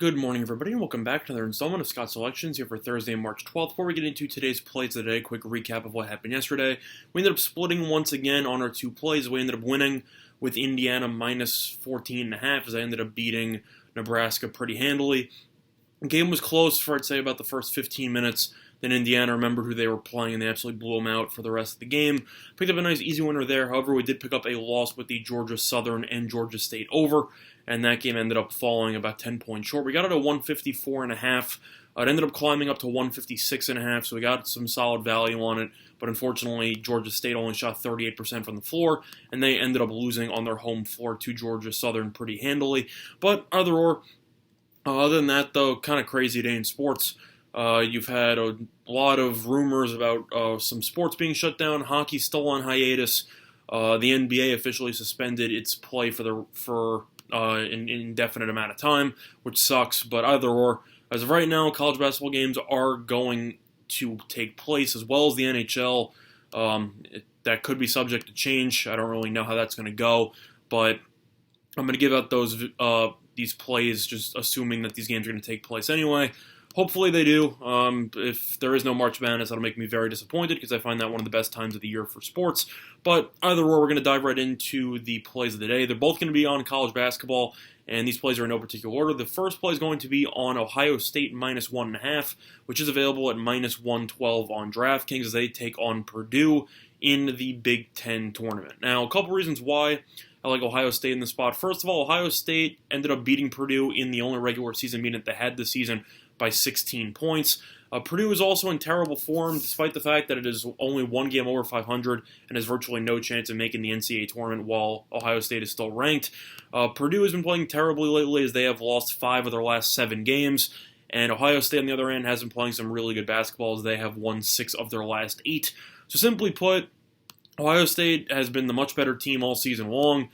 Good morning, everybody, and welcome back to another installment of Scott's Selections here for Thursday, March 12th. Before we get into today's plays of the day, quick recap of what happened yesterday. We ended up splitting once again on our two plays. We ended up winning with Indiana minus 14.5 as I ended up beating Nebraska pretty handily. The game was close for, I'd say, about the first 15 minutes. Then Indiana remembered who they were playing, and they absolutely blew them out for the rest of the game. Picked up a nice, easy winner there. However, we did pick up a loss with the Georgia Southern and Georgia State over, and that game ended up falling about 10 points short. We got it at 154.5. It ended up climbing up to 156.5, so we got some solid value on it. But unfortunately, Georgia State only shot 38% from the floor, and they ended up losing on their home floor to Georgia Southern pretty handily. But other than that, though, kind of crazy day in sports. You've had a lot of rumors about some sports being shut down. Hockey's still on hiatus. The NBA officially suspended its play for an indefinite amount of time, which sucks. But as of right now, college basketball games are going to take place, as well as the NHL. That could be subject to change. I don't really know how that's going to go, but I'm going to give out these plays, just assuming that these games are going to take place anyway. Hopefully they do. If there is no March Madness, that'll make me very disappointed because I find that one of the best times of the year for sports. But either way, we're going to dive right into the plays of the day. They're both going to be on college basketball, and these plays are in no particular order. The first play is going to be on Ohio State minus 1.5, which is available at minus 112 on DraftKings as they take on Purdue in the Big Ten tournament. Now, a couple reasons why I like Ohio State in this spot. First of all, Ohio State ended up beating Purdue in the only regular season meeting that they had this season by 16 points. Purdue is also in terrible form, despite the fact that it is only one game over 500 and has virtually no chance of making the NCAA tournament while Ohio State is still ranked. Purdue has been playing terribly lately as they have lost 5 of their last 7 games, and Ohio State, on the other hand, has been playing some really good basketball as they have won 6 of their last 8. So simply put, Ohio State has been the much better team all season long.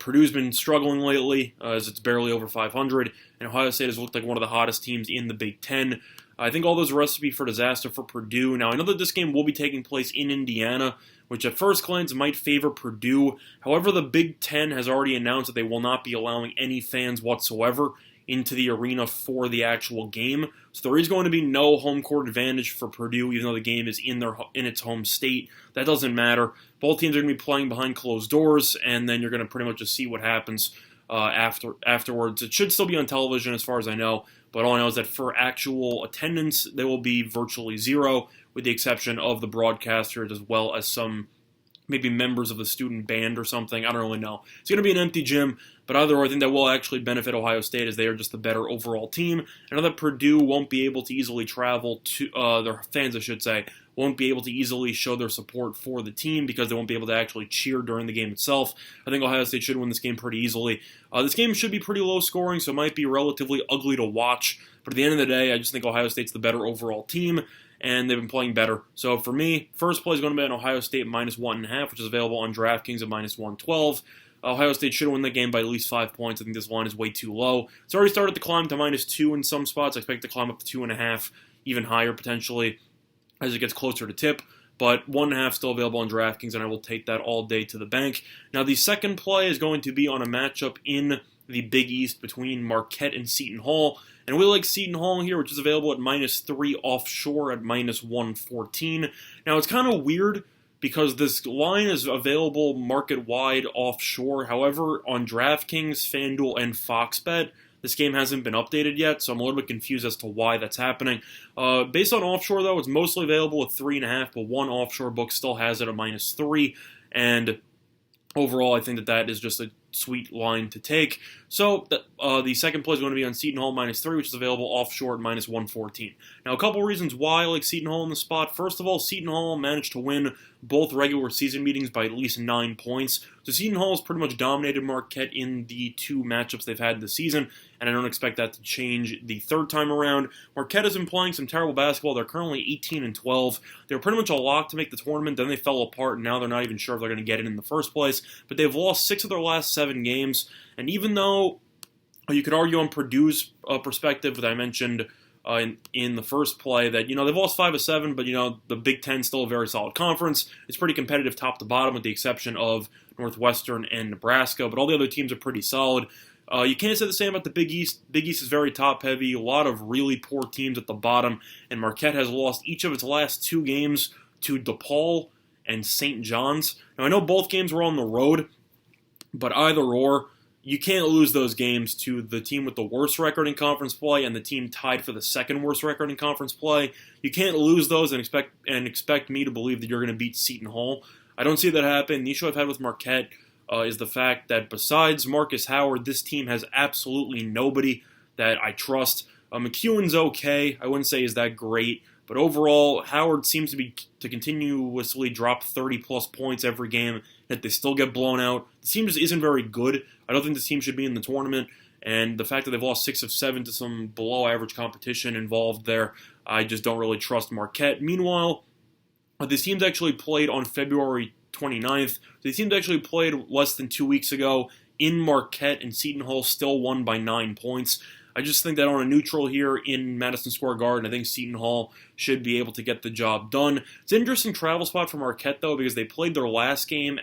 Purdue's been struggling lately as it's barely over 500, and Ohio State has looked like one of the hottest teams in the Big Ten. I think all those are a recipe for disaster for Purdue. Now, I know that this game will be taking place in Indiana, which at first glance might favor Purdue. However, the Big Ten has already announced that they will not be allowing any fans whatsoever into the arena for the actual game. So there is going to be no home court advantage for Purdue, even though the game is in its home state. That doesn't matter. Both teams are going to be playing behind closed doors, and then you're going to pretty much just see what happens afterwards. It should still be on television as far as I know, but all I know is that for actual attendance, they will be virtually zero, with the exception of the broadcasters as well as some maybe members of the student band or something. I don't really know. It's going to be an empty gym, but either way, I think that will actually benefit Ohio State as they are just the better overall team. I know that Purdue won't be able to easily travel to, their fans, I should say, won't be able to easily show their support for the team because they won't be able to actually cheer during the game itself. I think Ohio State should win this game pretty easily. This game should be pretty low scoring, so it might be relatively ugly to watch. But at the end of the day, I just think Ohio State's the better overall team, and they've been playing better. So for me, first play is going to be on Ohio State minus 1.5, which is available on DraftKings at minus 112. Ohio State should win the game by at least 5 points. I think this line is way too low. It's already started to climb to minus 2 in some spots. I expect it to climb up to 2.5, even higher potentially as it gets closer to tip. But 1.5 still available on DraftKings, and I will take that all day to the bank. Now, the second play is going to be on a matchup in the Big East between Marquette and Seton Hall. And we like Seton Hall here, which is available at minus 3 offshore at minus 114. Now, it's kind of weird because this line is available market-wide offshore. However, on DraftKings, FanDuel, and Fox Bet, this game hasn't been updated yet, so I'm a little bit confused as to why that's happening. Based on offshore, though, it's mostly available at 3.5, but one offshore book still has it at minus 3. And overall, I think that is just a sweet line to take. So the second play is going to be on Seton Hall minus 3, which is available offshore at minus 114. Now, a couple reasons why I like Seton Hall in the spot. First of all, Seton Hall managed to win both regular season meetings by at least 9 points. So Seton Hall has pretty much dominated Marquette in the 2 matchups they've had this season, and I don't expect that to change the third time around. Marquette has been playing some terrible basketball. They're currently 18-12. They were pretty much a lock to make the tournament. Then they fell apart, and now they're not even sure if they're going to get it in the first place. But they've lost 6 of their last 7 games, and even though you could argue on Purdue's perspective that I mentioned in the first play that, they've lost 5 of 7, but, the Big Ten is still a very solid conference. It's pretty competitive top to bottom with the exception of Northwestern and Nebraska, but all the other teams are pretty solid. You can't say the same about the Big East. Big East is very top-heavy, a lot of really poor teams at the bottom, and Marquette has lost each of its last 2 games to DePaul and St. John's. Now, I know both games were on the road, but either or, you can't lose those games to the team with the worst record in conference play and the team tied for the second worst record in conference play. You can't lose those and expect me to believe that you're going to beat Seton Hall. I don't see that happen. The issue I've had with Marquette is the fact that besides Marcus Howard, this team has absolutely nobody that I trust. McEwen's okay. I wouldn't say he's that great. But overall, Howard seems to continuously drop 30-plus points every game, that they still get blown out. The team just isn't very good. I don't think this team should be in the tournament. And the fact that they've lost 6 of 7 to some below-average competition involved there, I just don't really trust Marquette. Meanwhile, this team's actually played on February 29th. These teams actually played less than 2 weeks ago in Marquette, and Seton Hall still won by 9 points. I just think that on a neutral here in Madison Square Garden, I think Seton Hall should be able to get the job done. It's an interesting travel spot for Marquette, though, because they played their last game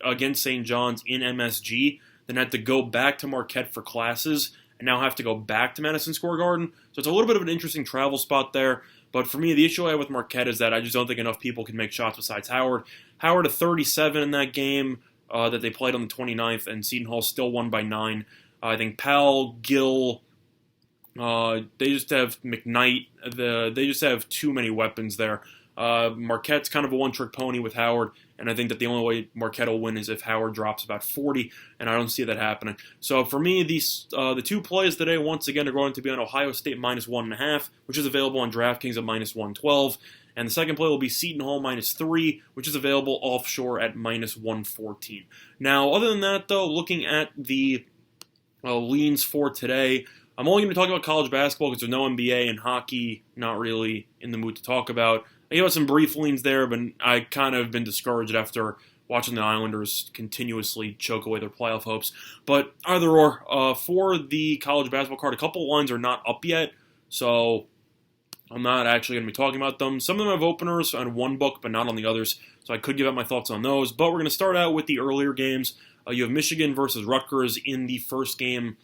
against St. John's in MSG, then had to go back to Marquette for classes, and now have to go back to Madison Square Garden. So it's a little bit of an interesting travel spot there. But for me, the issue I have with Marquette is that I just don't think enough people can make shots besides Howard. Howard, a 37 in that game that they played on the 29th, and Seton Hall still won by 9. I think Powell, Gill, they just have McKnight. They just have too many weapons there. Marquette's kind of a one-trick pony with Howard, and I think that the only way Marquette will win is if Howard drops about 40, and I don't see that happening. So for me, the 2 plays today, once again, are going to be on Ohio State minus 1.5, which is available on DraftKings at minus 112. And the second play will be Seton Hall minus 3, which is available offshore at minus 114. Now, other than that, though, looking at the leans for today, I'm only going to talk about college basketball because there's no NBA and hockey, not really in the mood to talk about. I gave out some brief leans there, but I kind of been discouraged after watching the Islanders continuously choke away their playoff hopes. But either or, for the college basketball card, a couple lines are not up yet, so I'm not actually going to be talking about them. Some of them have openers on one book, but not on the others, so I could give out my thoughts on those. But we're going to start out with the earlier games. You have Michigan versus Rutgers in the first game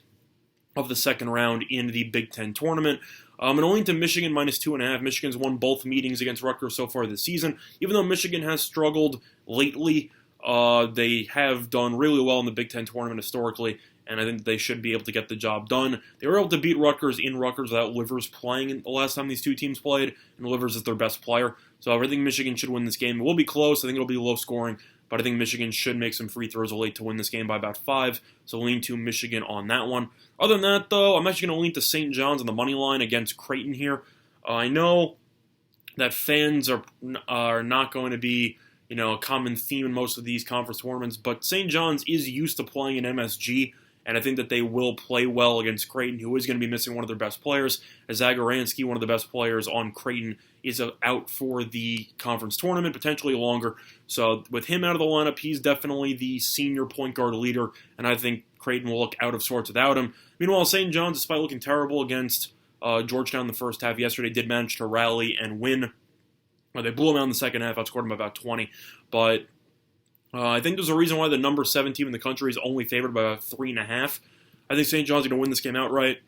of the second round in the Big Ten tournament. I'm going to lean to Michigan minus 2.5. Michigan's won both meetings against Rutgers so far this season. Even though Michigan has struggled lately, they have done really well in the Big Ten tournament historically, and I think they should be able to get the job done. They were able to beat Rutgers in Rutgers without Livers playing the last time these two teams played, and Livers is their best player. So I think Michigan should win this game. It will be close. I think it'll be low scoring, but I think Michigan should make some free throws late to win this game by about 5. So lean to Michigan on that one. Other than that, though, I'm actually going to lean to St. John's on the money line against Creighton here. I know that fans are not going to be a common theme in most of these conference tournaments, but St. John's is used to playing in MSG, and I think that they will play well against Creighton, who is going to be missing one of their best players. Zagorensky, one of the best players on Creighton, is out for the conference tournament, potentially longer. So with him out of the lineup, he's definitely the senior point guard leader, and I think Creighton will look out of sorts without him. Meanwhile, St. John's, despite looking terrible against Georgetown in the first half yesterday, did manage to rally and win. They blew them out in the second half, outscored them by about 20. But I think there's a reason why the number 7 team in the country is only favored by about 3.5. I think St. John's is going to win this game outright.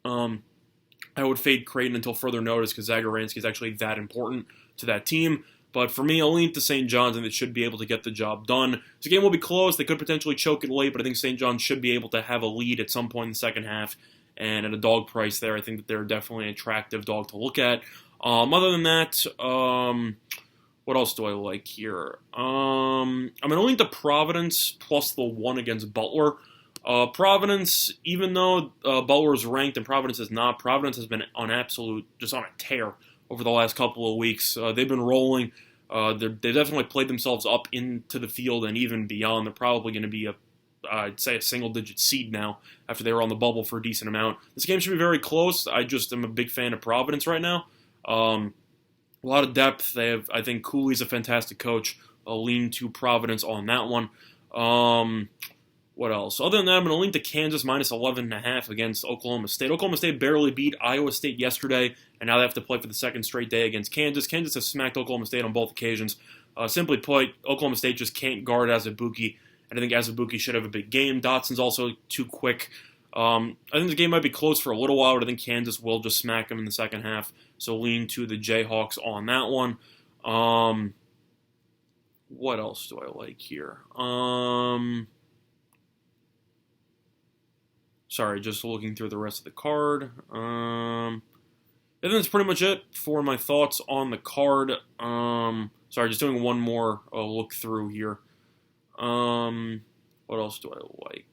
I would fade Creighton until further notice because Zagorensky is actually that important to that team. But for me, I'll lean to St. John's, and they should be able to get the job done. This game will be close. They could potentially choke it late, but I think St. John's should be able to have a lead at some point in the second half. And at a dog price there, I think that they're definitely an attractive dog to look at. Other than that, what else do I like here? I'm going to lean to Providence plus the 1 against Butler. Providence, even though Butler is ranked and Providence is not, Providence has been just on a tear over the last couple of weeks. They've been rolling. They've definitely played themselves up into the field and even beyond. They're probably going to be I'd say a single-digit seed now after they were on the bubble for a decent amount. This game should be very close. I just am a big fan of Providence right now. A lot of depth. I think Cooley's a fantastic coach. I'll lean to Providence on that one. What else? Other than that, I'm going to lean to Kansas minus 11.5 against Oklahoma State. Oklahoma State barely beat Iowa State yesterday, and now they have to play for the second straight day against Kansas. Kansas has smacked Oklahoma State on both occasions. Simply put, Oklahoma State just can't guard Azubuike, and I think Azubuike should have a big game. Dotson's also too quick. I think the game might be close for a little while, but I think Kansas will just smack him in the second half. So lean to the Jayhawks on that one. What else do I like here? Sorry, just looking through the rest of the card. I think that's pretty much it for my thoughts on the card. Sorry, just doing one more look through here. What else do I like?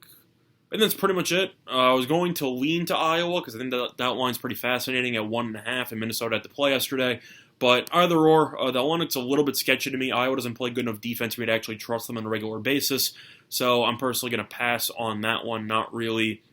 And that's pretty much it. I was going to lean to Iowa because I think that line's pretty fascinating at 1.5, and Minnesota had to play yesterday. But either or, that one looks a little bit sketchy to me. Iowa doesn't play good enough defense for me to actually trust them on a regular basis. So I'm personally going to pass on that one. Not really.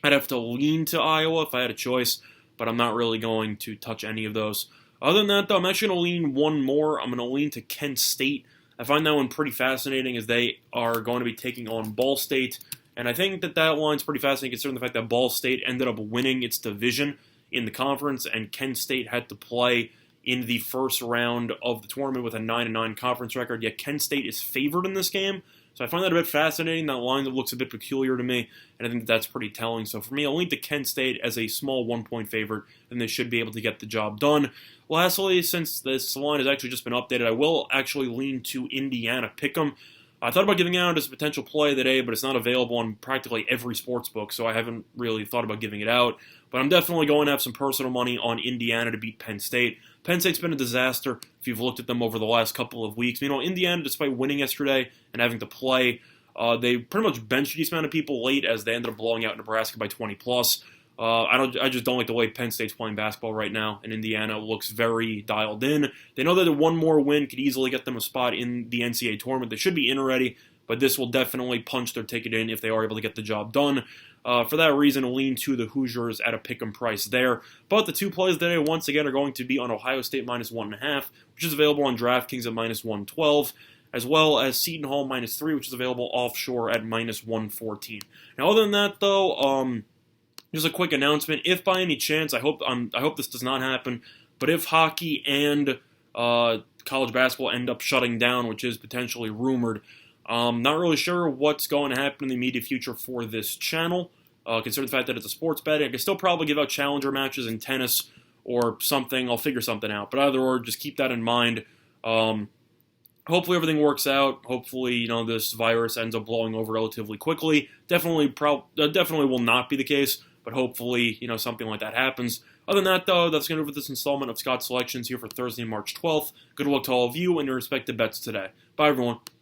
I'd have to lean to Iowa if I had a choice, but I'm not really going to touch any of those. Other than that, though, I'm actually going to lean one more. I'm going to lean to Kent State. I find that one pretty fascinating as they are going to be taking on Ball State. And I think that line's pretty fascinating considering the fact that Ball State ended up winning its division in the conference, and Kent State had to play in the first round of the tournament with a 9-9 conference record. Yet Kent State is favored in this game. So I find that a bit fascinating. That line that looks a bit peculiar to me, and I think that's pretty telling. So for me, I'll lean to Kent State as a small 1-point favorite, and they should be able to get the job done. Lastly, since this line has actually just been updated, I will actually lean to Indiana Pick'em. I thought about giving it out as a potential play today, but it's not available on practically every sports book, so I haven't really thought about giving it out. But I'm definitely going to have some personal money on Indiana to beat Penn State. Penn State's been a disaster if you've looked at them over the last couple of weeks. You know, Indiana, despite winning yesterday and having to play, they pretty much benched a decent amount of people late as they ended up blowing out Nebraska by 20+. I just don't like the way Penn State's playing basketball right now, and Indiana looks very dialed in. They know that one more win could easily get them a spot in the NCAA tournament. They should be in already, but this will definitely punch their ticket in if they are able to get the job done. For that reason, I'll lean to the Hoosiers at a pick'em price there. But the two plays today, once again, are going to be on Ohio State -1.5, which is available on DraftKings at -112, as well as Seton Hall -3, which is available offshore at -114. Now, other than that, though, just a quick announcement. If by any chance, I hope this does not happen, but if hockey and college basketball end up shutting down, which is potentially rumored, not really sure what's going to happen in the immediate future for this channel, considering the fact that it's a sports betting. I can still probably give out challenger matches in tennis or something. I'll figure something out. But either or, just keep that in mind. Hopefully everything works out. Hopefully, this virus ends up blowing over relatively quickly. Definitely will not be the case, but hopefully, something like that happens. Other than that, though, that's going to do it for this installment of Scott's Selections here for Thursday, March 12th. Good luck to all of you and your respective bets today. Bye, everyone.